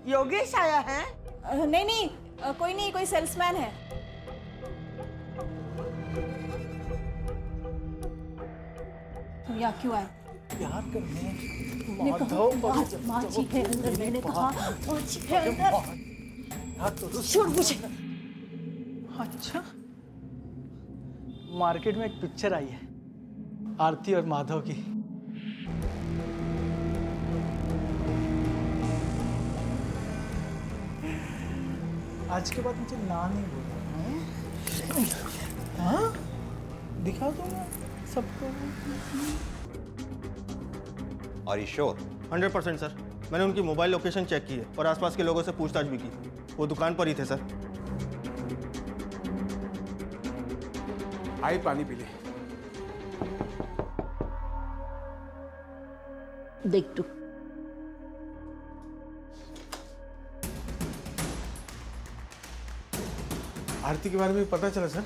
योगेश आया है? नहीं नहीं, कोई नहीं, कोई सेल्समैन है। तुम यहाँ क्यों आए? प्यार करने माँ जी है अंदर, मैंने कहा माँ जी है अंदर। छोड़ मुझे। अच्छा, मार्केट में एक पिक्चर आई है आरती और माधव की। आज के बाद मुझे ना नहीं बोलना। हाँ, दिखा दूंगा सबको। और ये श्योर? 100% सर, मैंने उनकी मोबाइल लोकेशन चेक की है और आसपास के लोगों से पूछताछ भी की। वो दुकान पर ही थे सर। आई पानी पी ले। देख तू, आरती के बारे में पता चला सर?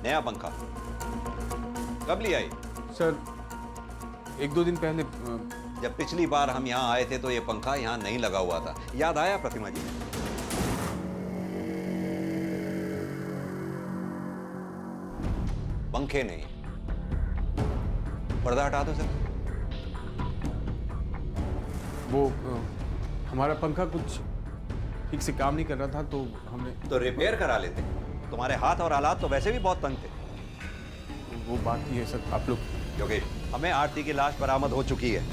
नया पंखा कब लिया? सर 1-2 दिन पहले। जब पिछली बार हम यहाँ आए थे तो ये पंखा यहाँ नहीं लगा हुआ था, याद आया प्रतिमा जी? पंखे नहीं, पर्दा हटा दो सर। वो हमारा पंखा कुछ ठीक से काम नहीं कर रहा था तो हमने तो रिपेयर करा लेते। तुम्हारे हाथ और हालात तो वैसे भी बहुत तंग थे। वो बात ही है सर। आप लोग योगेश, हमें आरती की लाश बरामद हो चुकी है।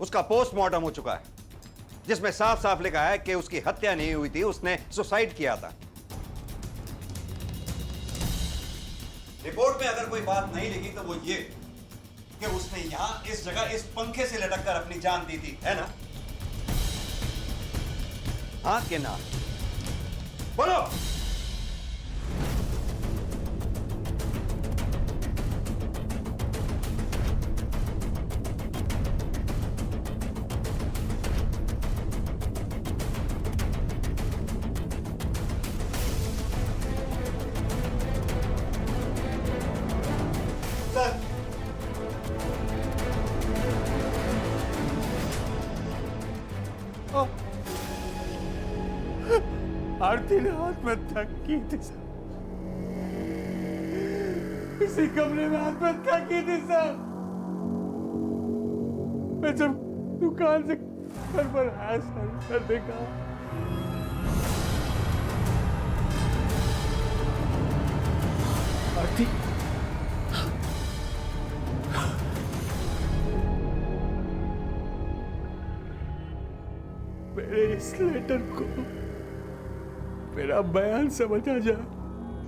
उसका पोस्टमार्टम हो चुका है जिसमें साफ साफ लिखा है कि उसकी हत्या नहीं हुई थी, उसने सुसाइड किया था। रिपोर्ट में अगर कोई बात नहीं लिखी तो वो ये कि उसने यहां इस जगह इस पंखे से लटक कर अपनी जान दी थी, है ना? हाँ कि ना? बोलो। सर, आरती ने आत्महत्या की थी सर। इसी कमरे में आत्महत्या की थी सर। मैं जब दुकान से घर पर आया सर देखा। आरती मेरे इस लेटर को मेरा बयान समझ आ जाए।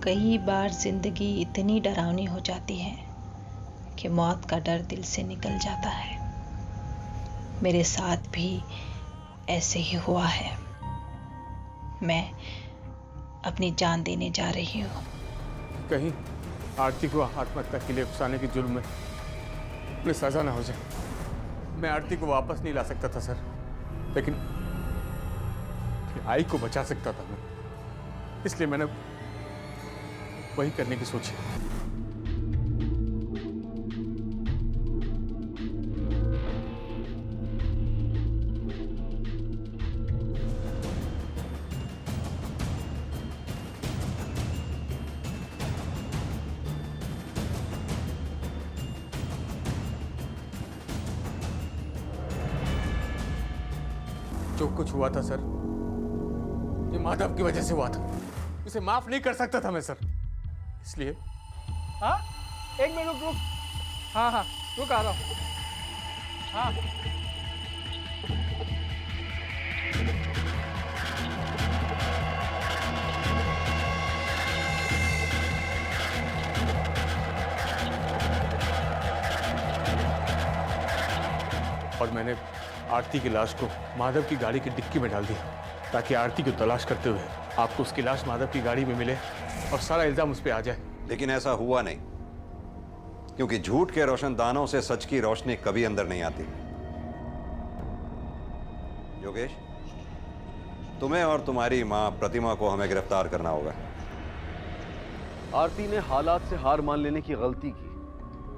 कई बार जिंदगी इतनी डरावनी हो जाती है कि मौत का डर दिल से निकल जाता है। मेरे साथ भी ऐसे ही हुआ है। मैं अपनी जान देने जा रही हूँ। कहीं आरती को आत्महत्या के लिए उकसाने के जुर्म में उन्हें सजा ना हो जाए। मैं आरती को वापस नहीं ला सकता था सर, लेकिन आई को बचा सकता था मैं। इसलिए मैंने वही करने की सोची। जो कुछ हुआ था सर, ये माधव की वजह से हुआ था। इसे माफ नहीं कर सकता था मैं सर, इसलिए। हाँ, 1 मिनट रुक। हाँ हाँ, रुक, आ रहा हूँ। हाँ, और मैंने आरती की लाश को माधव की गाड़ी की डिक्की में डाल दिया ताकि आरती को तलाश करते हुए आपको उसकी लाश माधव की गाड़ी में मिले और सारा इल्जाम उस पर आ जाए। लेकिन ऐसा हुआ नहीं, क्योंकि झूठ के रोशनदानों से सच की रोशनी कभी अंदर नहीं आती। योगेश, तुम्हें और तुम्हारी मां प्रतिमा को हमें गिरफ्तार करना होगा। आरती ने हालात से हार मान लेने की गलती की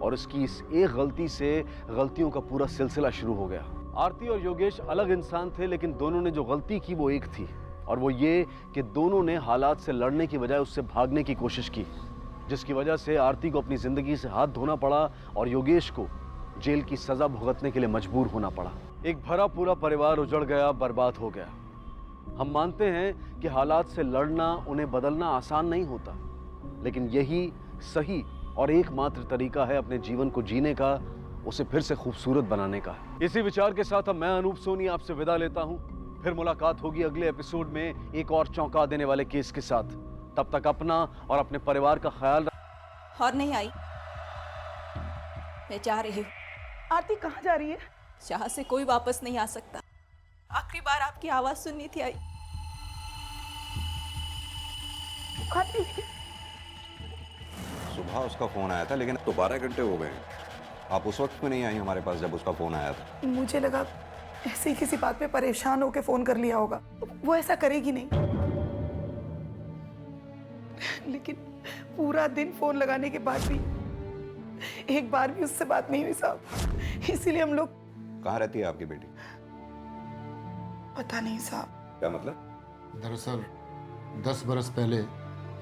और उसकी इस एक गलती से गलतियों का पूरा सिलसिला शुरू हो गया। आरती और योगेश अलग इंसान थे, लेकिन दोनों ने जो गलती की वो एक थी, और वो ये कि दोनों ने हालात से लड़ने की बजाय उससे भागने की कोशिश की, जिसकी वजह से आरती को अपनी जिंदगी से हाथ धोना पड़ा और योगेश को जेल की सजा भुगतने के लिए मजबूर होना पड़ा। एक भरा पूरा परिवार उजड़ गया, बर्बाद हो गया। हम मानते हैं कि हालात से लड़ना, उन्हें बदलना आसान नहीं होता, लेकिन यही सही और एकमात्र तरीका है अपने जीवन को जीने का, उसे फिर से खूबसूरत बनाने का। इसी विचार के साथ अब मैं अनूप सोनी आपसे विदा लेता हूं। फिर मुलाकात होगी अगले एपिसोड में एक और चौंका देने वाले केस के साथ। तब तक अपना और अपने परिवार का ख्याल रखें। और नहीं आई, मैं जा रही हूँ। आरती कहाँ जा रही है? जहाँ से कोई वापस नहीं आ सकता। आखिरी बार आपकी आवाज सुननी थी, आई। आरती सुबह उसका फोन आया था, लेकिन तो 12 घंटे हो गए। आप उस वक्त में नहीं आई हमारे पास जब उसका फोन आया था। मुझे लगा ऐसे ही किसी बात पे परेशान होकर फोन कर लिया होगा। वो ऐसा करेगी नहीं। लेकिन पूरा दिन फोन लगाने के बाद भी एक बार भी उससे बात नहीं हुई साहब। इसीलिए हम लोग। कहाँ रहती है आपकी बेटी? पता नहीं साहब। क्या मतलब? दरअसल 10 बरस पहले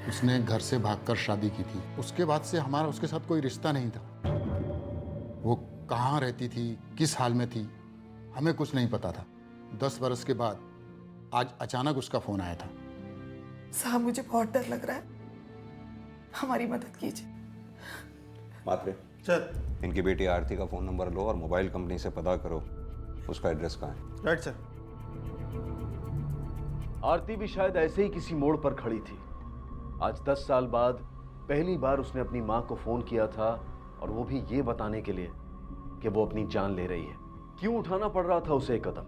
उसने घर से भागकर शादी की थी। उसके बाद से हमारा उसके साथ कोई रिश्ता नहीं था। वो कहाँ रहती थी, किस हाल में थी, हमें कुछ नहीं पता था। 10 बरस के बाद आज अचानक उसका फोन आया था। साहब मुझे बहुत डर लग रहा है, हमारी मदद कीजिए। मात्रे सर। इनकी बेटी आरती का फोन नंबर लो और मोबाइल कंपनी से पता करो उसका एड्रेस कहाँ है। Right sir. आरती भी शायद ऐसे ही किसी मोड़ पर खड़ी थी। आज 10 साल बाद पहली बार उसने अपनी माँ को फोन किया था, और वो भी ये बताने के लिए कि वो अपनी जान ले रही है। क्यों उठाना पड़ रहा था उसे एक कदम?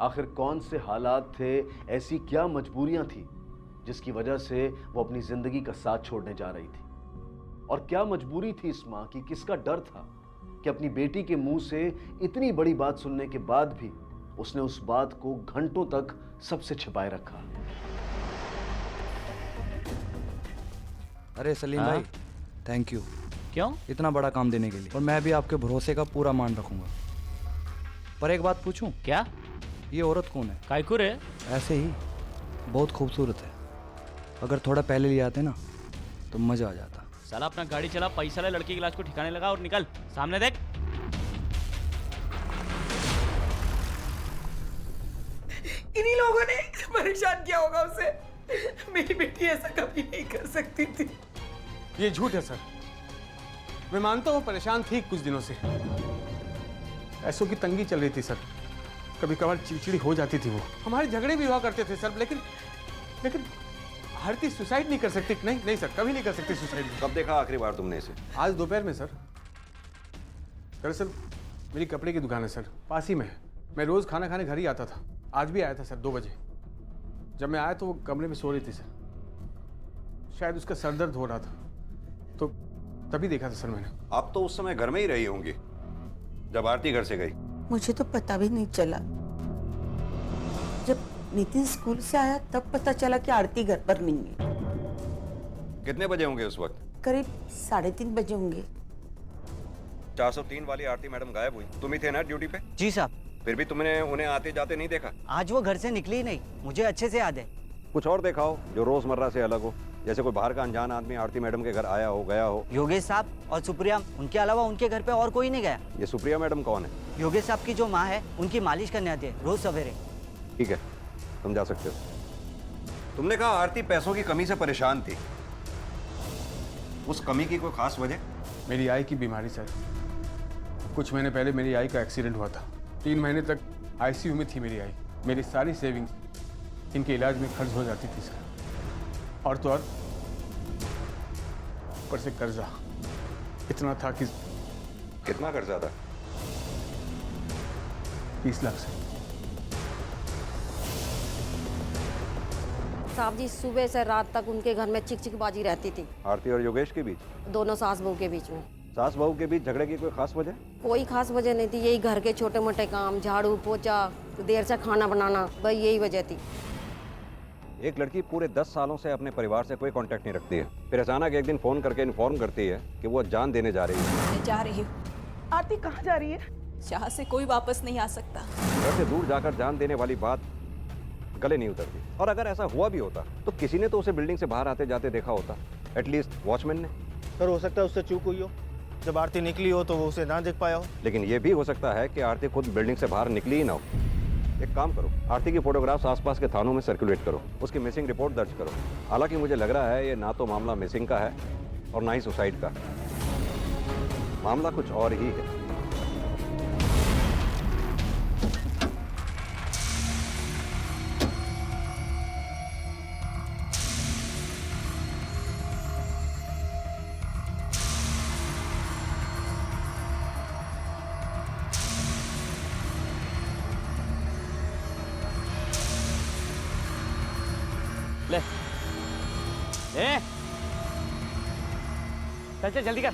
आखिर कौन से हालात थे, ऐसी क्या मजबूरियां थी जिसकी वजह से वो अपनी जिंदगी का साथ छोड़ने जा रही थी? और क्या मजबूरी थी इस माँ की, किसका डर था कि अपनी बेटी के मुंह से इतनी बड़ी बात सुनने के बाद भी उसने उस बात को घंटों तक सबसे छिपाए रखा? अरे सलीम भाई, थैंक यू। क्यों? इतना बड़ा काम देने के लिए। और मैं भी आपके भरोसे का पूरा मान रखूंगा। पर एक बात पूछूं? क्या? ये औरत कौन है? कायकुर है? ऐसे ही बहुत खूबसूरत है। अगर थोड़ा पहले ले आते ना तो मजा आ जाता। साला अपना गाड़ी चला, पैसा ले, लड़की की लाश को ठिकाने लगा और निकल। सामने देख। इन्हीं लोगों ने परेशान किया होगा उसे। मेरी बेटी ऐसा कभी नहीं कर सकती थी। ये झूठ है सर। मैं मानता हूँ परेशान थी कुछ दिनों से। पैसों की तंगी चल रही थी सर। कभी कभार चिड़चिड़ी हो जाती थी वो। हमारे झगड़े भी हुआ करते थे सर, लेकिन आरती सुसाइड नहीं कर सकती। नहीं सर, कभी नहीं कर सकती सुसाइड। कब देखा आखिरी बार तुमने इसे? आज दोपहर में सर। दरअसल मेरी कपड़े की दुकान है सर, पास ही में है। मैं रोज खाना खाने घर ही आता था। आज भी आया था सर 2 बजे। जब मैं आया तो वो कमरे में सो रही थी सर। शायद उसका सर दर्द हो रहा था, तो तभी देखा था सर मैंने। आप तो उस समय घर में ही रही होंगी जब आरती घर से गई। मुझे तो पता भी नहीं चला। जब नितिन स्कूल से आया तब पता चला कि आरती घर पर नहीं है। कितने बजे होंगे उस वक्त? करीब 3:30 बजे होंगे। 403 वाली आरती मैडम गायब हुई। तुम ही थे ना ड्यूटी पे? जी साहब। फिर भी तुमने उन्हें आते जाते नहीं देखा? आज वो घर से निकली ही नहीं, मुझे अच्छे से याद है। कुछ और देखा हो जो रोजमर्रा से अलग हो, जैसे कोई बाहर का अनजान आदमी आरती मैडम के घर आया हो, गया हो? योगेश साहब और सुप्रिया, उनके अलावा उनके घर पे और कोई नहीं गया। ये सुप्रिया मैडम कौन है? योगेश साहब की जो माँ है, उनकी मालिश करने आती है रोज सवेरे। ठीक है, तुम जा सकते हो। तुमने कहा आरती पैसों की कमी से परेशान थी। उस कमी की कोई खास वजह? मेरी आई की बीमारी सर। कुछ महीने पहले मेरी आई का एक्सीडेंट हुआ था। 3 महीने तक आईसीयू में थी मेरी आई। मेरी सारी सेविंग्स इनके इलाज में खर्च हो जाती थी सर। और तो और ऊपर से कर्जा इतना था कि। कितना कर्जा था? 20 लाख से। साहब जी, सुबह से रात तक उनके घर में चिकचिकबाजी रहती थी। आरती और योगेश के बीच? दोनों सास बहू के बीच में। सास बहू के बीच झगड़े की कोई खास वजह? कोई खास वजह नहीं थी, यही घर के छोटे मोटे काम, झाड़ू पोछा, देर से खाना बनाना, भाई यही वजह थी। एक लड़की पूरे 10 सालों से अपने परिवार से कोई कांटेक्ट नहीं रखती है, फिर अचानक एक दिन फोन करके इन्फॉर्म करती है कि वो जान देने जा रही है। मैं जा रही हूँ। आरती कहाँ जा रही है? यहाँ से कोई वापस नहीं आ सकता। घर से दूर जाकर जान देने वाली बात गले नहीं उतरती। और अगर ऐसा हुआ भी होता तो किसी ने तो उसे बिल्डिंग से बाहर आते जाते देखा होता, एटलीस्ट वॉचमैन ने। सर हो सकता है उससे चूक हुई हो, जब आरती निकली हो तो वो उसे ना देख पाया हो। लेकिन ये भी हो सकता है कि आरती खुद बिल्डिंग से बाहर निकली ही ना हो। एक काम करो, आरती की फोटोग्राफ्स आसपास के थानों में सर्कुलेट करो, उसकी मिसिंग रिपोर्ट दर्ज करो। हालांकि मुझे लग रहा है ये ना तो मामला मिसिंग का है और ना ही सुसाइड का। मामला कुछ और ही है। ले ले चल चल जल्दी कर।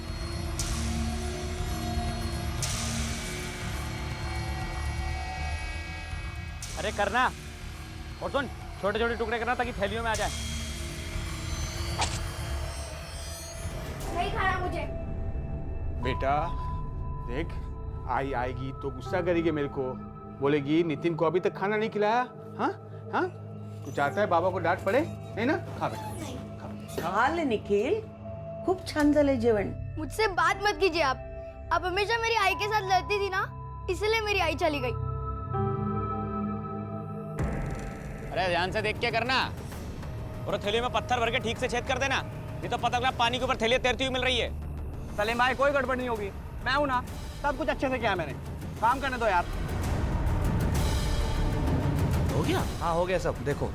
अरे करना, और सुन छोटे छोटे टुकड़े करना ताकि थैलियों में आ जाए। नहीं खाना मुझे। बेटा देख, आई आएगी तो गुस्सा करेगी, मेरे को बोलेगी नितिन को अभी तक खाना नहीं खिलाया। हाँ हाँ, तू चाहता है बाबा को डांट पड़े? नहीं ना, खा बेटा खा ले निखिल, खूप छान झाले जेवण। मुझसे बात मत कीजिए आप हमेशा मेरी आई के साथ लड़ती थी ना, इसलिए मेरी आई चली गई। अरे ध्यान से देख के करना, और थैली में पत्थर भर के ठीक से छेद कर देना, नहीं तो पता लगा पानी के ऊपर थैली तैरती हुई मिल रही है। सलीम भाई कोई गड़बड़ नहीं होगी, मैं हूं ना, सब कुछ अच्छे से किया मैंने। काम करने दो यार। हो गया? हाँ हो गया सब, देखो।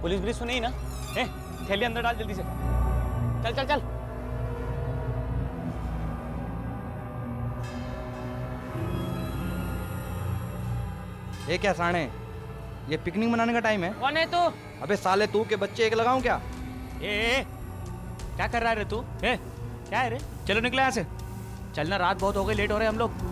पुलिस पुलिस तो नहीं ना? थैली अंदर डाल जल्दी से। चल चल चल। ये क्या साणे, ये पिकनिक मनाने का टाइम है? कौन है तू? अबे साले तू के बच्चे एक लगाऊं क्या? क्या कर रहा है रे तू? क्या है रे? चलो निकले यहाँ से। चलना, रात बहुत हो गई, लेट हो रहे हम लोग।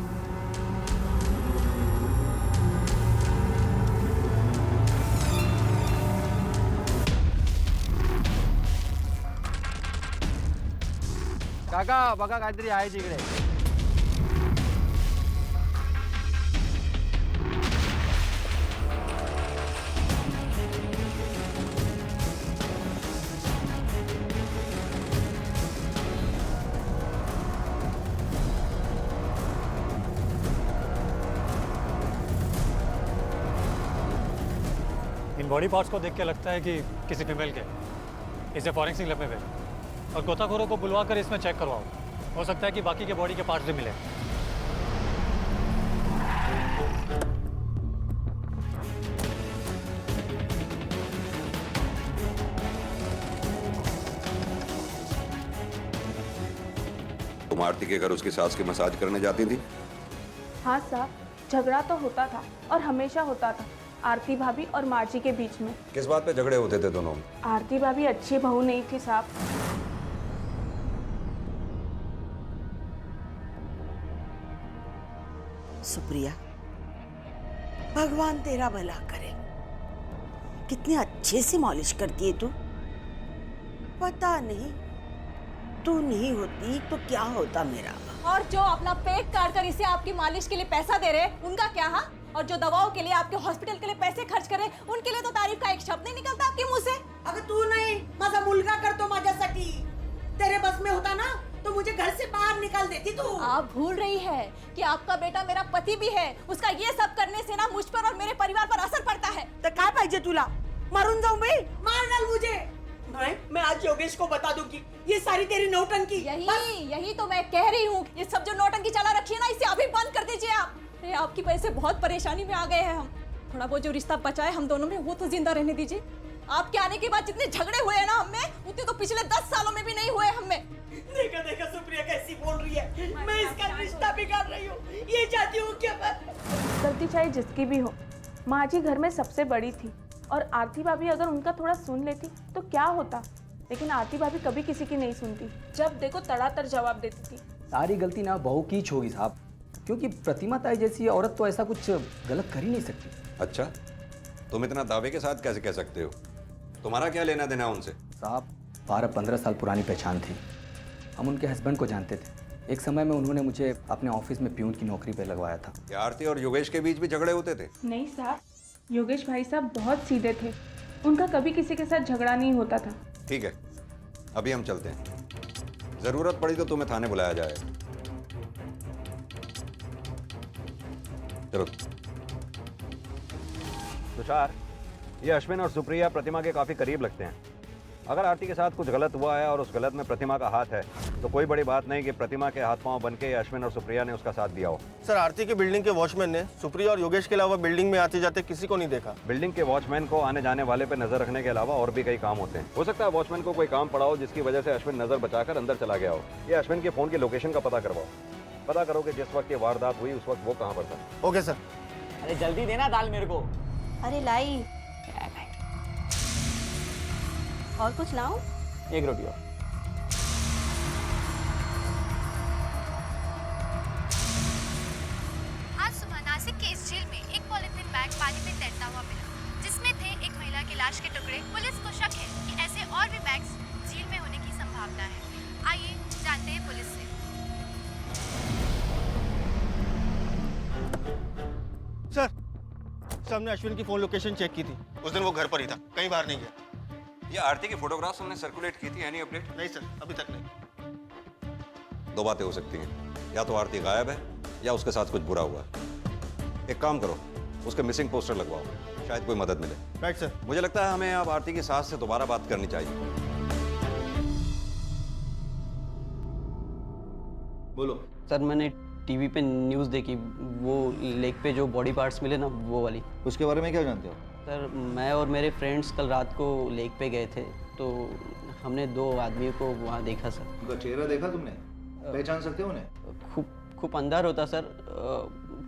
काका बघा काहीतरी आहे तिकडे। इन बॉडी पार्ट्स को देख के लगता है कि किसी फीमेल के। इसे फॉरेंसिक लैब में भेज और गोताखोरों को बुलवा कर इसमें चेक करवाओ। हो सकता है कि बाकी के बॉडी के पार्ट्स भी मिले। तुम आरती के घर उसकी सास की मसाज करने जाती थी? हाँ साहब, झगड़ा तो होता था और हमेशा होता था आरती भाभी और मार्जी के बीच में। किस बात पे झगड़े होते थे दोनों? आरती भाभी अच्छी बहू नहीं थी साहब। सुप्रिया, भगवान तेरा भला करे। कितने अच्छे से मालिश करती है तू। पता नहीं तू नहीं होती तो क्या होता मेरा। और जो अपना पेट काट कर इसे आपकी मालिश के लिए पैसा दे रहे, उनका क्या? हाँ, और जो दवाओं के लिए आपके हॉस्पिटल के लिए पैसे खर्च करे, उनके लिए तो तारीफ का एक शब्द नहीं निकलता आपके मुंह से। अगर तू नहीं माझा मुलगा करतो माझ्यासाठी, तेरे बस में होता ना तो मुझे घर से बाहर निकाल देती तू। आप भूल रही है कि आपका बेटा मेरा पति भी है। उसका ये सब करने से ना मुझ पर और मेरे परिवार पर असर पड़ता है। तो क्या पाहिजे तुला? मारून जाऊं मैं? मार डाल मुझे। मैं आज योगेश को बता दूंगी ये सारी तेरी नौटंकी। यही तो मैं कह रही हूँ। ये सब जो नौटंकी चला रखी है ना, इसे अभी बंद कर दीजिए आप। आपकी वजह से बहुत परेशानी में आ गए हैं हम। थोड़ा वो जो रिश्ता बचा है हम दोनों में, वो तो जिंदा रहने दीजिए। आपके आने के बाद जितने झगड़े हुए हैं ना हमें, उतने तो पिछले 10 सालों में भी नहीं हुए हमें। देखा देखा सुप्रिया कैसी बोल रही है। मैं इसका रिश्ता बिगाड़ रही हूँ। ये चाहती हूँ कि गलती चाहे जिसकी भी हो, माँ जी घर में सबसे बड़ी थी और आरती भाभी अगर उनका थोड़ा सुन लेती तो क्या होता, लेकिन आरती भाभी कभी किसी की नहीं सुनती। जब देखो तड़ातड़ जवाब देती थी। सारी गलती ना बहू की होगी साहब, क्योंकि प्रतिमा ताई जैसी औरत तो ऐसा कुछ गलत कर ही नहीं सकती। अच्छा, तुम इतना दावे के साथ कैसे कह सकते हो? तुम्हारा क्या लेना देना उनसे? साहब 12-15 साल पुरानी पहचान थी। हम उनके हस्बैंड को जानते थे। एक समय में उन्होंने मुझे अपने ऑफिस में प्यून की नौकरी पे लगवाया था। क्या आरती और योगेश के बीच भी झगड़े होते थे? नहीं साहब, योगेश भाई साहब बहुत सीधे थे, उनका कभी किसी के साथ झगड़ा नहीं होता था। ठीक है, अभी हम चलते हैं। जरूरत पड़ी तो तुम्हें थाने बुलाया जाएगा। चलो। तुषार, ये अश्विन और सुप्रिया प्रतिमा के काफी करीब लगते हैं। अगर आरती के साथ कुछ गलत हुआ है और उस गलत में प्रतिमा का हाथ है तो कोई बड़ी बात नहीं कि प्रतिमा के हाथ पांव बनके अश्विन और सुप्रिया ने उसका साथ दिया हो। सर, आरती के बिल्डिंग के वॉचमैन ने सुप्रिया और योगेश के अलावा बिल्डिंग में आते जाते किसी को नहीं देखा। बिल्डिंग के वॉचमैन को आने जाने वाले पे नजर रखने के अलावा और भी कई काम होते हैं। हो सकता है वॉचमैन को कोई काम पड़ा हो जिसकी वजह से अश्विन नजर बचाकर अंदर चला गया हो। ये अश्विन के फोन की लोकेशन का पता करवाओ। पता करो कि जिस वक्त ये वारदात हुई उस वक्त वो कहाँ पर था। Okay sir. अरे जल्दी देना दाल मेरे को। अरे लाई। और कुछ लाऊं? एक रोटी और। आज सुबह नासिक के इस झील में एक पॉलिथीन बैग पानी में तैरता हुआ मिला, जिसमें थे एक महिला की लाश के टुकड़े। पुलिस को शक है कि ऐसे और भी बैग्स झील में होने की संभावना है। आइए जानते हैं पुलिस से। सर, हमने अश्विन की फोन लोकेशन चेक की थी। उस दिन वो घर पर ही था, कहीं बाहर नहीं गया। ये आरती की फोटोग्राफ्स हमने सर्कुलेट की थी, एनी अपडेट? नहीं सर, अभी तक नहीं। दो बातें हो सकती हैं, या तो आरती गायब है या उसके साथ कुछ बुरा हुआ है। एक काम करो, उसके मिसिंग पोस्टर लगवाओ, शायद कोई मदद मिले। Right sir. मुझे लगता है हमें अब आरती की सास से दोबारा बात करनी चाहिए। बोलो सर। मैंने टीवी पे न्यूज़ देखी, वो लेक पे जो बॉडी पार्ट्स मिले ना, वो वाली। उसके बारे में क्या जानते हो? सर, मैं और मेरे फ्रेंड्स कल रात को लेक पे गए थे, तो हमने 2 आदमियों को वहाँ देखा सर। उनका चेहरा देखा तुमने? पहचान सकते हो उन्हें? खूब अंधार होता सर,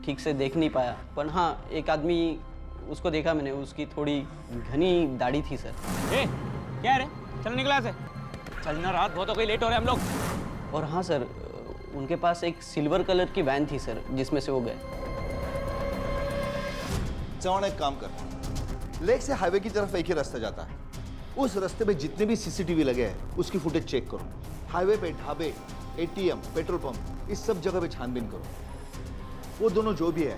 ठीक से देख नहीं पाया, पर हाँ एक आदमी उसको देखा मैंने, उसकी थोड़ी घनी दाढ़ी थी सर। क्या रे, चल निकला से। चलना, रात बहुत हो गई, लेट हो रहे हम लोग। और हाँ सर, उनके पास एक सिल्वर कलर की वैन थी सर, जिसमें से वो गए। चौहान, एक काम कर, लेक से हाईवे की तरफ एक ही रास्ता जाता है। उस रास्ते पे जितने भी सीसीटीवी लगे हैं उसकी फुटेज चेक करो। हाईवे पे ढाबे, एटीएम, पेट्रोल पंप, इस सब जगह पे छानबीन करो। वो दोनों जो भी है,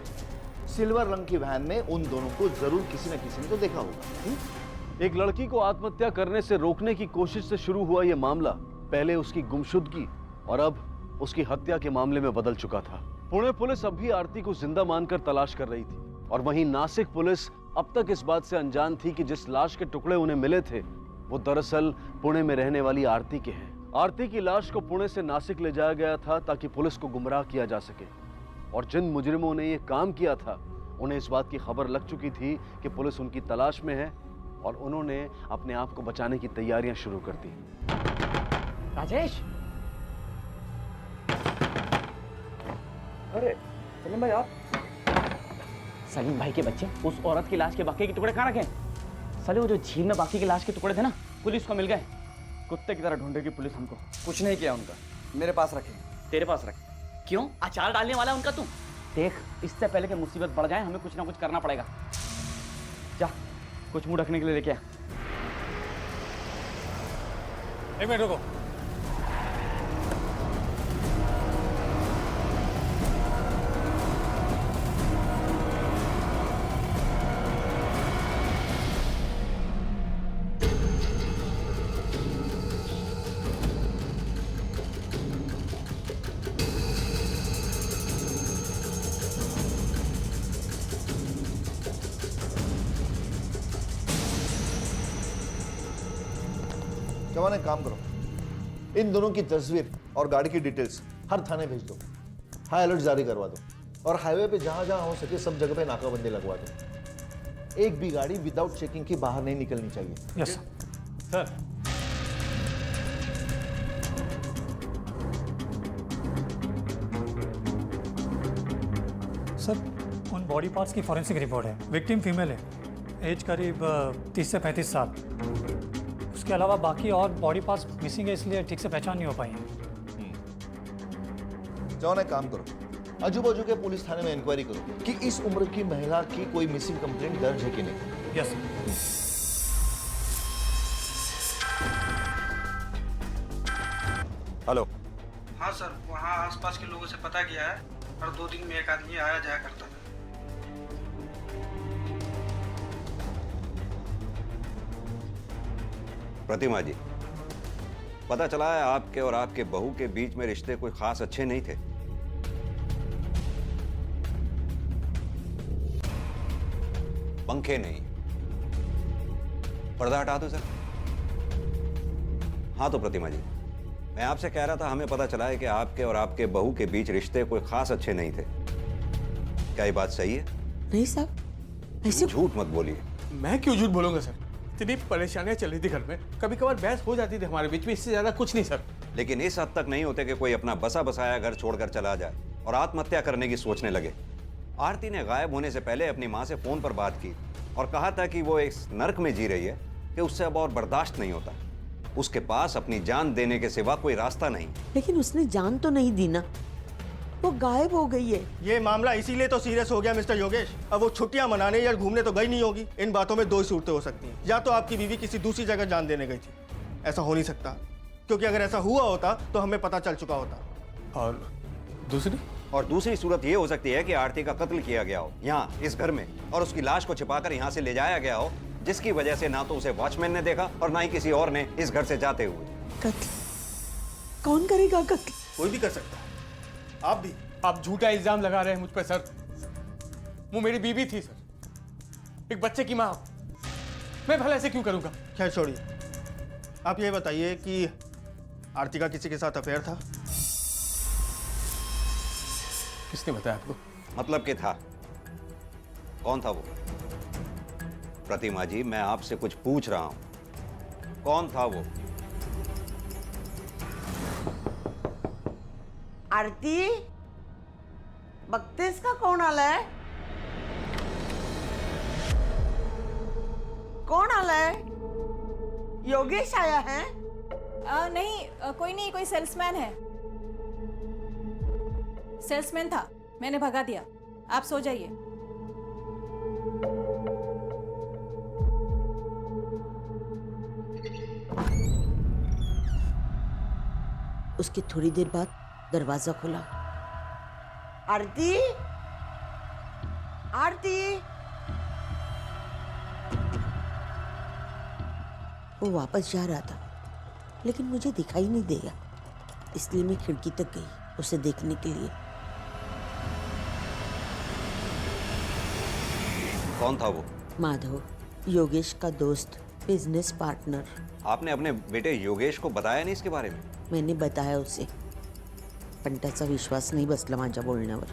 सिल्वर रंग की वैन में उन दोनों को जरूर किसी न किसी ने तो देखा होगा। एक लड़की को आत्महत्या करने से रोकने की कोशिश से शुरू हुआ यह मामला पहले उसकी गुमशुदगी और अब उसकी हत्या के मामले में बदल चुका था। पुणे पुलिस अब भी आरती को जिंदा मानकर तलाश कर रही थी और वहीं नासिक पुलिस अब तक इस बात से अनजान थी कि जिस लाश के टुकड़े उन्हें मिले थे वो दरअसल पुणे में रहने वाली आरती के हैं। आरती की लाश को पुणे से नासिक ले जाया गया था ताकि पुलिस को गुमराह किया जा सके, और जिन मुजरिमों ने ये काम किया था उन्हें इस बात की खबर लग चुकी थी कि पुलिस उनकी तलाश में है और उन्होंने अपने आप को बचाने की तैयारियां शुरू कर दी। राजेश, अरे सलीम भाई, आप? सलीम भाई के बच्चे उस औरत की लाश के बाकी के टुकड़े कहाँ रखे? साले वो जो झील में बाकी की लाश के टुकड़े थे ना, पुलिस को मिल गए। कुत्ते की तरह ढूंढेगी पुलिस हमको। कुछ नहीं किया उनका, मेरे पास रखे। तेरे पास रखे? क्यों? अचार डालने वाला है उनका तू? देख, इससे पहले कि मुसीबत बढ़ जाए हमें कुछ ना कुछ करना पड़ेगा। जा, कुछ मुंह ढकने के लिए लेके आ। एक मिनट रुको। जवान, एक काम करो, इन दोनों की तस्वीर और गाड़ी की डिटेल्स हर थाने भेज दो। हाई अलर्ट जारी करवा दो और हाईवे पे जहां जहां हो सके सब जगह पे नाकाबंदी लगवा दो। एक भी गाड़ी विदाउट चेकिंग के बाहर नहीं निकलनी चाहिए। Yes sir. सर, उन बॉडी पार्ट्स की फॉरेंसिक रिपोर्ट है। विक्टिम फीमेल है, एज करीब 30 से 35 साल। उसके अलावा बाकी और बॉडी पार्ट्स मिसिंग है, इसलिए ठीक से पहचान नहीं हो पाई है। जाओ ना, काम करो, आजू बाजू के पुलिस थाने में इंक्वायरी करो कि इस उम्र की महिला की कोई मिसिंग कंप्लेंट दर्ज है कि नहीं। यस। हेलो। हाँ सर, वहाँ आसपास के लोगों से पता किया है और 2 दिन में एक आदमी आया जाया करता था। प्रतिमा जी, पता चला है आपके और आपके बहू के बीच में रिश्ते कोई खास अच्छे नहीं थे। पंखे नहीं, पर्दा हटा दो सर। हाँ तो प्रतिमा जी, मैं आपसे कह रहा था, हमें पता चला है कि आपके और आपके बहू के बीच रिश्ते कोई खास अच्छे नहीं थे। क्या ये बात सही है? नहीं साहब, ऐसे झूठ मत बोलिए। मैं क्यों झूठ बोलूंगा सर? इतनी परेशानियां चल रही थी घर में, कभी कभार बहस हो जाती थी हमारे बीच में, इससे ज्यादा कुछ नहीं सर। लेकिन इस हद तक नहीं होते कि कोई अपना बसा बसाया घर छोड़कर चला जाए और आत्महत्या करने की सोचने लगे। आरती ने गायब होने से पहले अपनी माँ से फोन पर बात की और कहा था कि वो एक नर्क में जी रही है कि उससे अब और बर्दाश्त नहीं होता। उसके पास अपनी जान देने के सिवा कोई रास्ता नहीं। लेकिन उसने जान तो नहीं दी ना, वो गायब हो गई है। ये मामला इसीलिए तो सीरियस हो गया मिस्टर योगेश। अब वो छुट्टियां मनाने या घूमने तो गई नहीं होगी। इन बातों में 2 ही सूरतें हो सकती हैं, या तो आपकी बीवी किसी दूसरी जगह जान देने गई थी। ऐसा हो नहीं सकता, क्योंकि अगर ऐसा हुआ होता तो हमें पता चल चुका होता। और दूसरी सूरत ये हो सकती है कि आरती का कत्ल किया गया हो यहाँ इस घर में, और उसकी लाश को छिपाकर यहाँ से ले जाया गया हो, जिसकी वजह से ना तो उसे वॉचमैन ने देखा और ना ही किसी और ने इस घर से जाते हुए। कत्ल? कौन करेगा कत्ल? कोई भी कर सकता है, आप भी। आप झूठा इल्जाम लगा रहे हैं मुझ पर सर। वो मेरी बीवी थी सर, एक बच्चे की माँ। मैं भला ऐसे क्यों करूंगा? खैर छोड़िए, आप ये बताइए कि आरती का किसी के साथ अफेयर था? किसने बताया आपको? मतलब कि था। कौन था वो? प्रतिमा जी, मैं आपसे कुछ पूछ रहा हूं, कौन था वो? आरती, बघतेस का कोण आलाय? कौन आलाय? योगेश आया है? नहीं, कोई नहीं, कोई सेल्समैन है। सेल्समैन था, मैंने भगा दिया। आप सो जाइए। उसके थोड़ी देर बाद दरवाजा खुला। आरती, आरती। वो वापस जा रहा था, लेकिन मुझे दिखाई नहीं दिया, इसलिए मैं खिड़की तक गई उसे देखने के लिए। कौन था वो? माधव, योगेश का दोस्त, बिजनेस पार्टनर। आपने अपने बेटे योगेश को बताया नहीं इसके बारे में? मैंने बताया उसे, पण त्याचा विश्वास नहीं बसला माझ्या बोलण्यावर।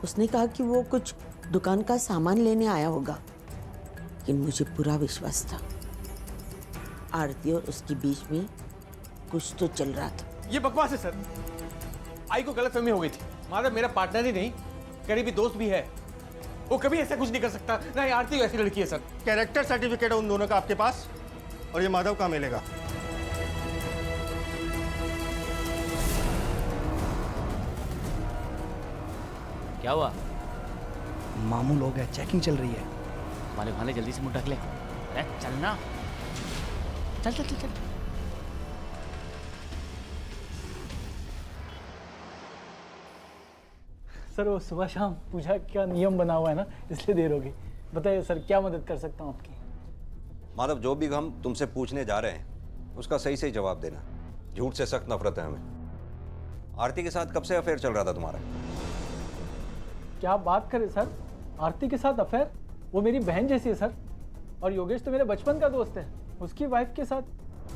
उसने कहा कि वो कुछ दुकान का सामान लेने आया होगा, लेकिन मुझे पूरा विश्वास था। आरती और उसके बीच में कुछ तो चल रहा था। ये बकवास है सर। आई को गलतफहमी हो गई थी। माधव मेरा पार्टनर ही नहीं, करीबी दोस्त भी है। वो कभी ऐसा कुछ नहीं कर सकता, ना ही आरती ऐसी लड़की है सर। कैरेक्टर सर्टिफिकेट है उन दोनों का आपके पास, और ये माधव कहाँ मिलेगा? क्या हुआ? मामू लोग है, चेकिंग चल रही है। हमारे भाले जल्दी से मुंह ढक ले। अरे चलना, चल चल चल चल। सर, वो सुबह शाम पूजा का नियम बना हुआ है ना, इसलिए देर होगी। बताइए सर, क्या मदद कर सकता हूँ आपकी? माधव, जो भी हम तुमसे पूछने जा रहे हैं उसका सही सही जवाब देना। झूठ से सख्त नफरत है हमें। आरती के साथ कब से अफेयर चल रहा था तुम्हारा? क्या बात करें सर, आरती के साथ अफेयर? वो मेरी बहन जैसी है सर, और योगेश तो मेरे बचपन का दोस्त है। उसकी वाइफ के साथ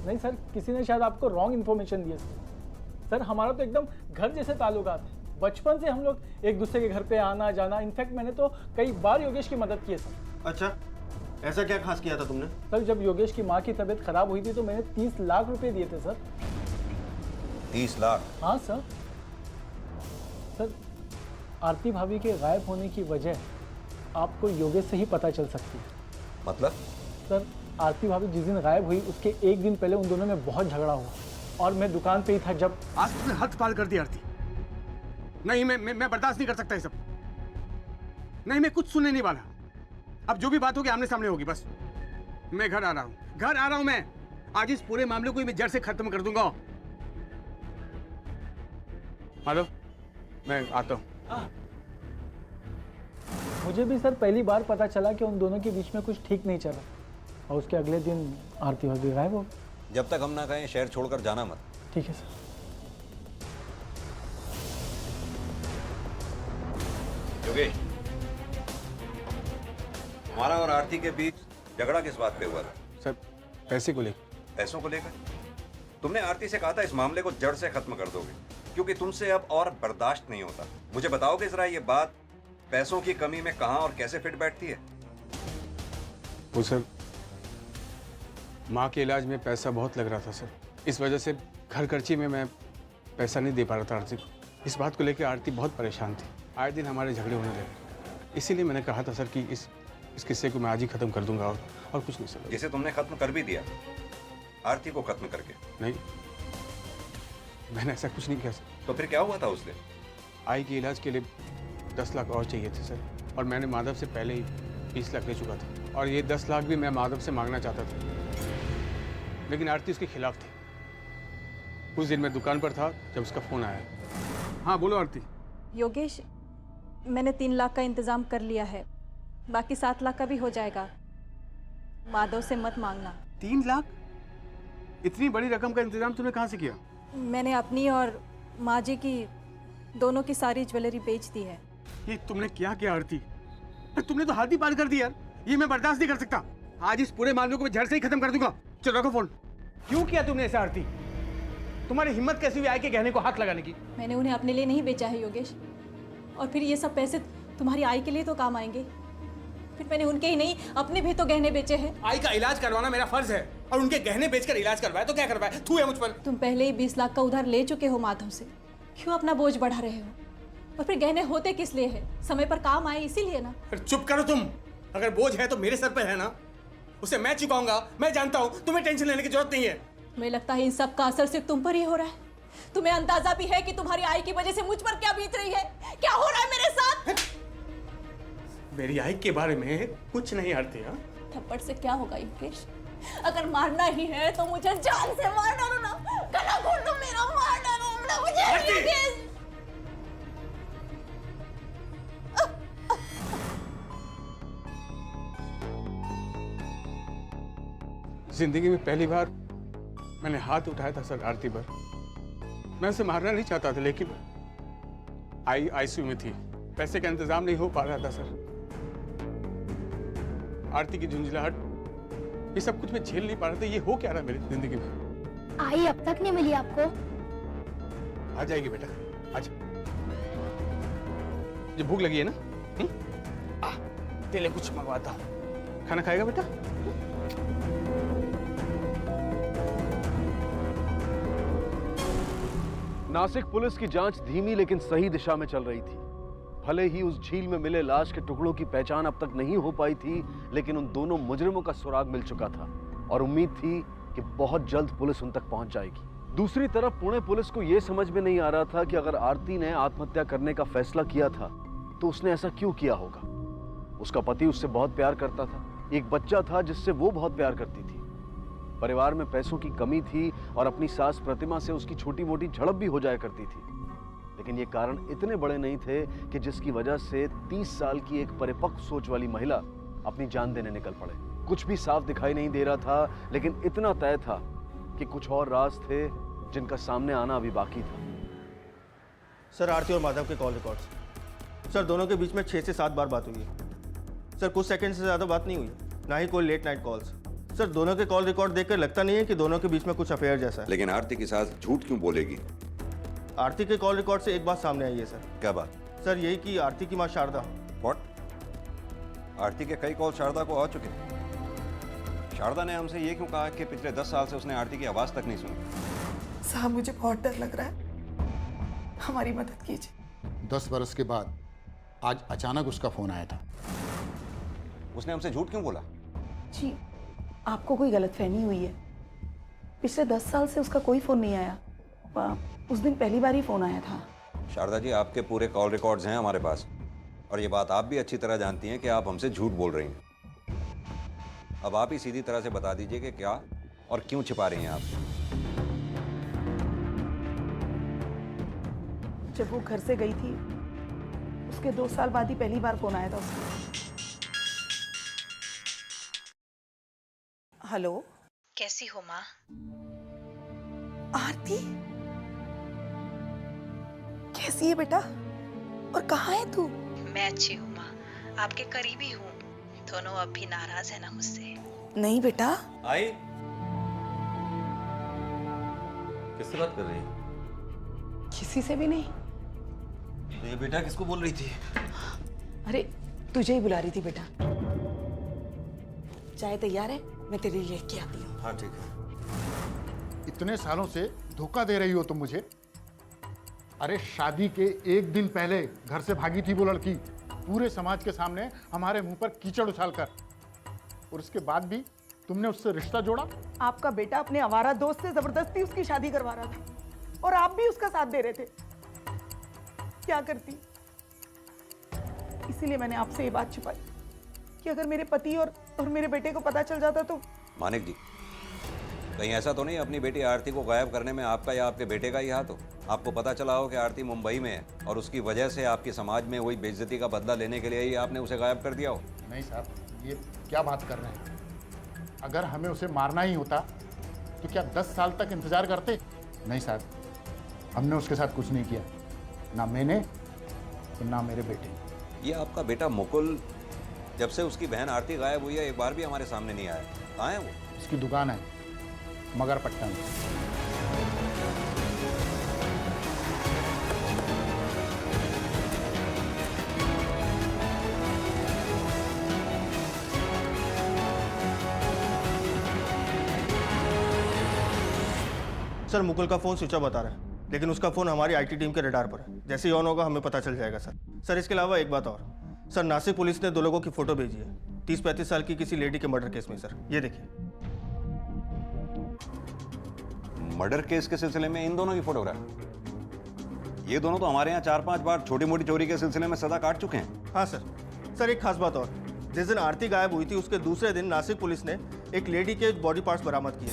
नहीं सर, किसी ने शायद आपको रॉन्ग इन्फॉर्मेशन दी है सर। हमारा तो एकदम घर जैसे ताल्लुकात है, बचपन से हम लोग एक दूसरे के घर पे आना जाना। इनफैक्ट मैंने तो कई बार योगेश की मदद की है सर। अच्छा, ऐसा क्या खास किया था तुमने? सर, जब योगेश की माँ की तबीयत खराब हुई थी तो मैंने 30 लाख रुपए दिए थे सर। 30 लाख? हाँ सर। सर, आरती भाभी के गायब होने की वजह आपको योगेश से ही पता चल सकती है। मतलब? सर, आरती भाभी जिस दिन गायब हुई उसके एक दिन पहले उन दोनों में बहुत झगड़ा हुआ और मैं दुकान पे ही था जब। आज तुमने हद पार कर दी आरती। नहीं, मैं बर्दाश्त नहीं कर सकता ये सब। नहीं, मैं कुछ सुनने नहीं वाला। अब जो भी बात होगी आमने सामने होगी बस। मैं घर आ रहा हूँ मैं। आज इस पूरे मामले को ही मैं जड़ से खत्म कर दूंगा। माधव, मैं आता हूँ। मुझे भी सर पहली बार पता चला कि उन दोनों के बीच में कुछ ठीक नहीं चला और उसके अगले दिन आरती भाभी गायब हो गई। जब तक हम ना कहें शहर छोड़कर जाना मत। ठीक है सर। योगेश, हमारा और आरती के बीच झगड़ा किस बात पे हुआ था? सर, पैसे को लेकर। पैसों को लेकर? तुमने आरती से कहा था इस मामले को जड़ से खत्म कर दोगे क्योंकि तुमसे अब और बर्दाश्त नहीं होता। मुझे बताओगे जरा ये बात पैसों की कमी में कहां और कैसे फिट बैठती है? वो सर, माँ के इलाज में पैसा बहुत लग रहा था सर। इस वजह से घर खर्ची में मैं पैसा नहीं दे पा रहा था आरती को। इस बात को लेकर आरती बहुत परेशान थी। आए दिन हमारे झगड़े होने लगे। इसीलिए मैंने कहा था सर कि इस किस्से को मैं आज ही खत्म कर दूंगा और कुछ नहीं सर। जिसे तुमने खत्म कर भी दिया, आरती को खत्म करके। नहीं, मैंने ऐसा कुछ नहीं किया सर। तो फिर क्या हुआ था उस दिन? आई के इलाज के लिए 10 लाख और चाहिए थे सर और मैंने माधव से पहले ही 20 लाख ले चुका था और ये 10 लाख भी मैं माधव से मांगना चाहता था, लेकिन आरती उसके खिलाफ थी। उस दिन मैं दुकान पर था जब उसका फोन आया। हाँ बोलो आरती। योगेश, मैंने 3 लाख का इंतजाम कर लिया है, बाकी 7 लाख का भी हो जाएगा। माधव से मत मांगना। 3 लाख? इतनी बड़ी रकम का इंतजाम तुमने कहाँ से किया? मैंने अपनी और माँ जी की दोनों की सारी ज्वेलरी बेच दी है। ये तुमने क्या किया आरती? तुमने तो हाथ ही पार कर दिया यार। ये मैं बर्दाश्त नहीं कर सकता। आज इस पूरे मामले को मैं जड़ से ही खत्म कर दूंगा। चलो रखो फोन। क्यों किया तुमने ऐसा आरती? तुम्हारी हिम्मत कैसी हुई आई के गहने को हाथ लगाने की? मैंने उन्हें अपने लिए नहीं बेचा है योगेश, और फिर ये सब पैसे तुम्हारी आई के लिए तो काम आएंगे। फिर मैंने उनके ही नहीं अपने भी तो गहने बेचे हैं। आई का इलाज करवाना मेरा फर्ज है और उनके गहने बेचकर इलाज करवाया तो क्या करवाया? थू है मुझ पर। तुम पहले ही 20 लाख का उधार ले चुके हो माधव से, क्यों अपना बोझ बढ़ा रहे हो? और फिर गहने होते किस लिए है? समय पर काम आए इसीलिए ना। फिर चुप करो तुम। अगर बोझ है तो मेरे सर पर है ना, उसे मैं चुकाऊंगा। मैं जानता हूँ, तुम्हें टेंशन लेने की जरूरत नहीं है। मुझे लगता है इन सब का असर सिर्फ तुम पर ही हो रहा है। तुम्हें अंदाजा भी है कि तुम्हारी आई की वजह से मुझ पर क्या बीत रही है, क्या हो रहा है मेरे साथ? मेरी आई के बारे में कुछ नहीं आरती। हाँ, थप्पड़ से क्या होगा योगेश? अगर मारना ही है तो मुझे जान से मार डालो ना, गला घोट दो मेरा, मार डालो ना मुझे योगेश। जिंदगी में पहली बार मैंने हाथ उठाया था सर आरती पर। मैं उसे मारना नहीं चाहता था, लेकिन आई आईसीयू में थी, पैसे का इंतजाम नहीं हो पा रहा था सर। आरती की झुंझलाहट, ये सब कुछ मैं झेल नहीं पा रहा था। ये हो क्या रहा मेरी जिंदगी में? आई अब तक नहीं मिली आपको? आ जाएगी बेटा, आज जो भूख लगी है ना, तेरे लिए कुछ मंगवाता हूँ। खाना खाएगा बेटा? नासिक पुलिस की जांच धीमी लेकिन सही दिशा में चल रही थी। भले ही उस झील में मिले लाश के टुकड़ों की पहचान अब तक नहीं हो पाई थी, लेकिन उन दोनों मुजरिमों का सुराग मिल चुका था और उम्मीद थी कि बहुत जल्द पुलिस उन तक पहुंच जाएगी। दूसरी तरफ पुणे पुलिस को यह समझ में नहीं आ रहा था कि अगर आरती ने आत्महत्या करने का फैसला किया था तो उसने ऐसा क्यों किया होगा। उसका पति उससे बहुत प्यार करता था, एक बच्चा था जिससे वो बहुत प्यार करती थी। परिवार में पैसों की कमी थी और अपनी सास प्रतिमा से उसकी छोटी मोटी झड़प भी हो जाया करती थी, लेकिन ये कारण इतने बड़े नहीं थे कि जिसकी वजह से 30 साल की एक परिपक्व सोच वाली महिला अपनी जान देने निकल पड़े। कुछ भी साफ दिखाई नहीं दे रहा था, लेकिन इतना तय था कि कुछ और राज थे जिनका सामने आना अभी बाकी था। सर, आरती और माधव के कॉल रिकॉर्ड्स। सर, दोनों के बीच में 6 से 7 बार बात हुई है। सर, कुछ सेकंड से ज़्यादा बात नहीं हुई, ना ही कोई लेट नाइट कॉल्स। सर, दोनों के कॉल रिकॉर्ड देखकर लगता नहीं है कि दोनों के बीच में कुछ अफेयर जैसा है। लेकिन आरती के साथ झूठ क्यों बोलेगी? आरती के कॉल रिकॉर्ड से एक बात सामने आई है सर। क्या बात? सर, यही कि आरती की माँ शारदा। व्हाट? आरती के कई कॉल शारदा को आ चुके हैं। शारदा ने हमसे ये क्यों कहा कि पिछले 10 साल से उसने आरती की आवाज तक नहीं सुनी? साहब, मुझे बहुत डर लग रहा है, हमारी मदद कीजिए। 10 बरस के बाद आज अचानक उसका फ़ोन आया था। उसने हमसे झूठ क्यों बोला? जी, आपको कोई गलतफहमी हुई है। पिछले 10 साल से उसका कोई फ़ोन नहीं आया। उस दिन पहली बार ही फ़ोन आया था। शारदा जी, आपके पूरे कॉल रिकॉर्ड्स हैं हमारे पास, और ये बात आप भी अच्छी तरह जानती हैं कि आप हमसे झूठ बोल रही हैं। अब आप ही सीधी तरह से बता दीजिए कि क्या और क्यों छिपा रही हैं आप। जब वो घर से गई थी उसके 2 साल बाद ही पहली बार फ़ोन आया था उसका। हेलो, कैसी हो माँ? आरती, कैसी है बेटा? और कहाँ है तू? मैं अच्छी हूँ माँ, आपके करीबी हूँ। दोनों अब भी नाराज है ना मुझसे? नहीं बेटा। आई, किससे बात कर रही है? किसी से भी नहीं। तो ये बेटा किसको बोल रही थी? अरे तुझे ही बुला रही थी बेटा। चाय तैयार है, मैं तेरे लिए लेके आती हूँ। हाँ ठीक है। इतने सालों से धोखा दे रही हो तुम मुझे। अरे शादी के एक दिन पहले घर से भागी थी वो लड़की, पूरे समाज के सामने हमारे मुंह पर कीचड़ उछालकर, और उसके बाद भी तुमने उससे रिश्ता जोड़ा। आपका बेटा अपने आवारा दोस्त से जबरदस्ती उसकी शादी करवा रहा था और आप भी उसका साथ दे रहे थे। क्या करती? इसीलिए मैंने आपसे ये बात छुपाई कि अगर मेरे पति और मेरे बेटे को पता चल जाता तो। मानिक जी, कहीं ऐसा तो नहीं अपनी बेटी आरती को गायब करने में आपका या आपके बेटे का ही हाथ हो? आपको पता चला हो कि आरती मुंबई में है और उसकी वजह से आपके समाज में हुई बेइज्जती का बदला लेने के लिए ही आपने उसे गायब कर दिया हो? नहीं साहब, ये क्या बात कर रहे हैं? अगर हमें उसे मारना ही होता तो क्या 10 साल तक इंतजार करते? नहीं साहब, हमने उसके साथ कुछ नहीं किया, ना मैंने तो ना मेरे बेटे। ये आपका बेटा मुकुल जब से उसकी बहन आरती गायब हुई है एक बार भी हमारे सामने नहीं आया। कहाँ है वो? उसकी दुकान है मगरपट्टा में। सर मुकुल का फ़ोन स्विच ऑफ बता रहा है, लेकिन उसका फ़ोन हमारी आईटी टीम के रडार पर है। जैसे ही ऑन होगा हमें पता चल जाएगा सर। सर इसके अलावा एक बात और, सर नासिक पुलिस ने 2 लोगों की फ़ोटो भेजी है 30-35 साल की किसी लेडी के मर्डर केस में। सर ये देखिए। मर्डर केस के सिलसिले में इन दोनों की फोटोग्राफ? ये दोनों तो हमारे यहाँ 4-5 बार छोटी मोटी चोरी के सिलसिले में सजा काट चुके हैं। हाँ सर। सर एक खास बात और, जिस दिन आरती गायब हुई थी उसके दूसरे दिन नासिक पुलिस ने एक लेडी के बॉडी पार्ट्स बरामद किए।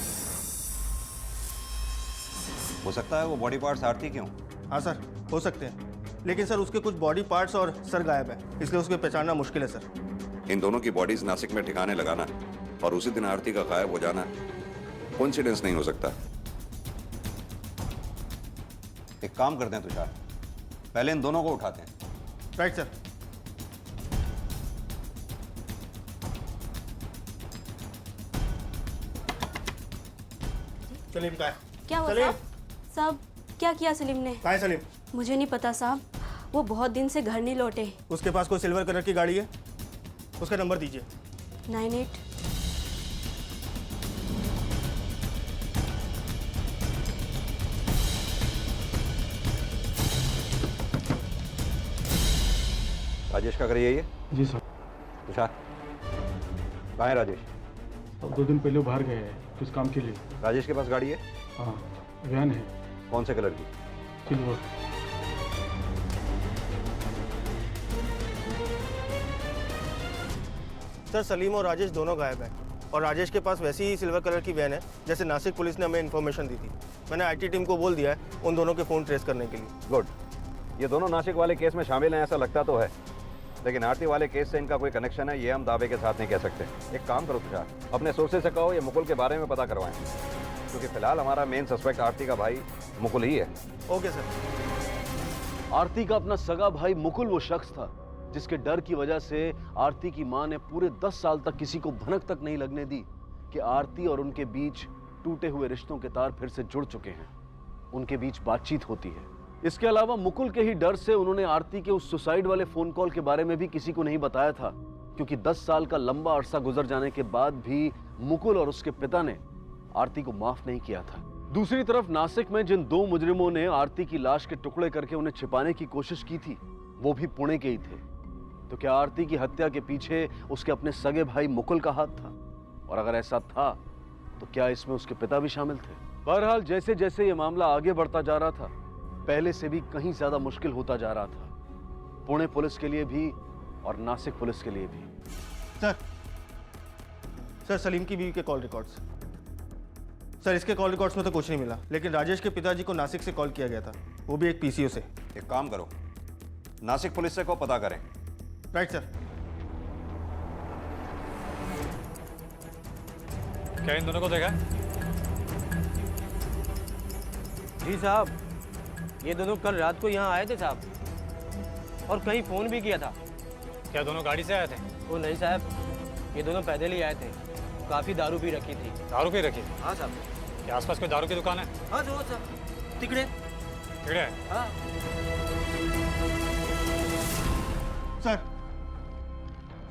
हो सकता है वो बॉडी पार्ट्स आरती के हों। हाँ सर, हो सकते हैं, लेकिन सर उसके कुछ बॉडी पार्ट्स और सर गायब है, इसलिए उसको पहचानना मुश्किल है सर। इन दोनों की बॉडीज नासिक में ठिकाने लगाना और उसी दिन आरती का गायब हो जाना कोइंसिडेंस नहीं हो सकता। एक काम करते हैं तुषार, पहले इन दोनों को उठाते हैं। Right sir. सलीम का है? क्या हुआ साहब? साहब क्या किया सलीम ने? कहाँ है सलीम? मुझे नहीं पता साहब, वो बहुत दिन से घर नहीं लौटे। उसके पास कोई सिल्वर कलर की गाड़ी है? उसका नंबर दीजिए। 98। राजेश का करिए ये? जी सर। तुषार, कहाँ है राजेश? अब 2 दिन पहले वो बाहर गए हैं किस काम के लिए। राजेश के पास गाड़ी है? हाँ, वैन है। कौन से कलर की? सिल्वर। सर सलीम और राजेश दोनों गायब हैं और राजेश के पास वैसी ही सिल्वर कलर की वैन है जैसे नासिक पुलिस ने हमें इन्फॉर्मेशन दी थी। मैंने आईटी टीम को बोल दिया है उन दोनों के फ़ोन ट्रेस करने के लिए। गुड। ये दोनों नासिक वाले केस में शामिल हैं ऐसा लगता तो है, लेकिन आरती वाले केस से इनका कोई कनेक्शन है ये हम दावे के साथ नहीं कह सकते। एक काम करो तुषार, अपने सोर्सेज से कहो ये मुकुल के बारे में पता करवाएं, क्योंकि फिलहाल हमारा मेन सस्पेक्ट आरती का भाई मुकुल ही है। Okay sir. आरती का अपना सगा भाई मुकुल वो शख्स था जिसके डर की वजह से आरती की मां ने पूरे 10 साल तक किसी को भनक तक नहीं लगने दी कि आरती और उनके बीच टूटे हुए रिश्तों के तार फिर से जुड़ चुके हैं, उनके बीच बातचीत होती है। इसके अलावा मुकुल के ही डर से उन्होंने आरती के उस सुसाइड वाले फोन कॉल के बारे में भी किसी को नहीं बताया था, क्योंकि 10 साल का लंबा अरसा गुजर जाने के बाद भी मुकुल और उसके पिता ने आरती को माफ नहीं किया था। दूसरी तरफ नासिक में जिन 2 मुजरिमों ने आरती की लाश के टुकड़े करके उन्हें छिपाने की कोशिश की थी वो भी पुणे के ही थे। तो क्या आरती की हत्या के पीछे उसके अपने सगे भाई मुकुल का हाथ था? और अगर ऐसा था तो क्या इसमें उसके पिता भी शामिल थे? बहरहाल जैसे जैसे ये मामला आगे बढ़ता जा रहा था, पहले से भी कहीं ज्यादा मुश्किल होता जा रहा था, पुणे पुलिस के लिए भी और नासिक पुलिस के लिए भी। सर सलीम की बीवी के कॉल रिकॉर्ड्स। सर इसके कॉल रिकॉर्ड्स में तो कुछ नहीं मिला, लेकिन राजेश के पिताजी को नासिक से कॉल किया गया था, वो भी एक पीसीओ से। एक काम करो, नासिक पुलिस से को पता करें। Right sir. क्या इन दोनों को देखा? जी साहब, ये दोनों कल रात को यहाँ आए थे साहब, और कहीं फ़ोन भी किया था। क्या दोनों गाड़ी से आए थे? वो नहीं साहब, ये दोनों पैदल ही आए थे। काफ़ी दारू पी रखी थी। दारू पी रखी? हाँ साहब। क्या आसपास कोई दारू की दुकान है? हाँ जो साहब, तिकड़े। तिकड़े? हाँ।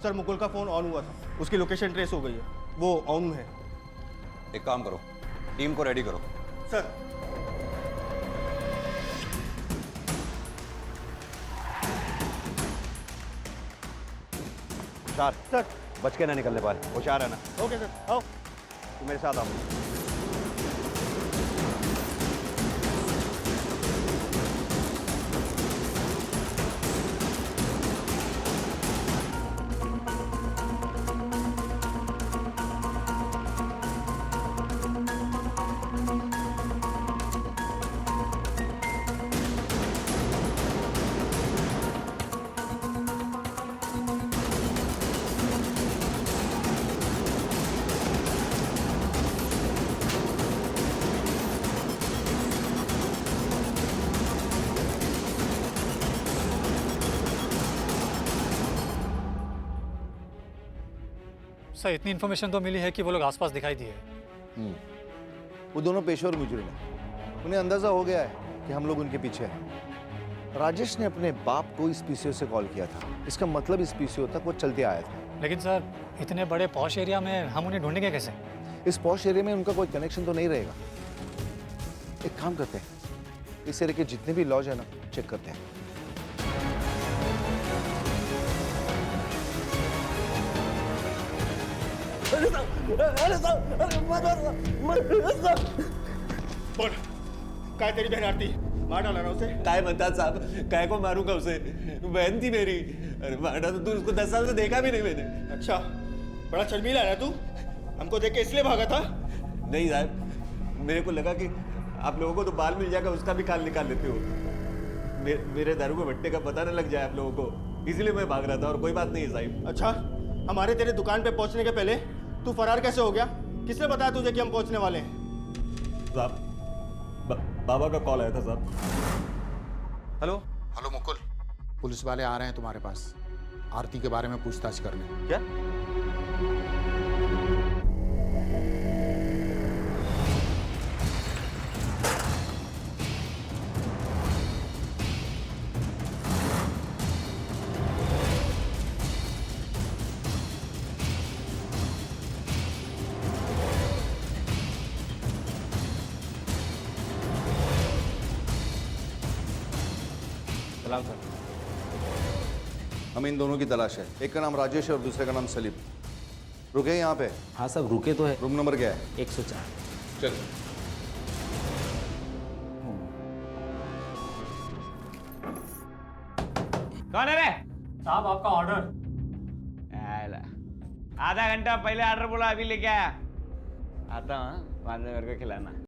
सर मुकुल का फोन ऑन हुआ था, उसकी लोकेशन ट्रेस हो गई है, वो ऑन में है। एक काम करो, टीम को रेडी करो। सर। होशियार सर, बच के ना निकलने पाए, होशियार है ना। ओके सर, आओ। तू मेरे साथ आओ। सर इतनी इन्फॉर्मेशन तो मिली है कि वो लोग आसपास दिखाई दिए। वो दोनों पेशेवर मुजरिम हैं। उन्हें अंदाजा हो गया है कि हम लोग उनके पीछे हैं। राजेश ने अपने बाप को इस पीसीओ से कॉल किया था, इसका मतलब इस पीसीओ तक वो चलते आया था। लेकिन सर इतने बड़े पॉश एरिया में हम उन्हें ढूंढेंगे कैसे? इस पॉश एरिया में उनका कोई कनेक्शन तो नहीं रहेगा। एक काम करते हैं, इस एरिया के जितने भी लॉज है ना, चेक करते हैं। बोल, काय तेरी बहन आरती मार डाला ना उसे? काय म्हणतात साहब, काय को मारूंगा उसे? बहन थी मेरी। अरे मारा तो तू उसको 10 साल से देखा भी नहीं मैंने। अच्छा, बड़ा शर्मीला है ना तू? हमको देख के इसलिए भागा था? नहीं साहब, मेरे को लगा कि आप लोगों को तो बाल मिल जाएगा, उसका भी खाल निकाल लेते हो। मेरे दारू को भट्टे का पता न लग जाए आप लोगों को, इसलिए मैं भाग रहा था, और कोई बात नहीं है साहब। अच्छा, हमारे तेरे दुकान पे पहुंचने के पहले तू फरार कैसे हो गया? किसने बताया तुझे कि हम पहुंचने वाले हैं? साहब, बाबा का कॉल आया था साहब। हेलो हेलो मुकुल, पुलिस वाले आ रहे हैं तुम्हारे पास आरती के बारे में पूछताछ करने। क्या? सलाम सर। हमें इन दोनों की तलाश है, एक का नाम राजेश है और दूसरे का नाम सलीम। रुके यहाँ पे? हाँ सब रुके तो है। रूम नंबर क्या है? 104। चल। कौन है रे? साहब आपका ऑर्डर। आधा घंटा पहले ऑर्डर बोला, अभी लेके आया। आता हूँ, बाद में मेरे को खिलाना।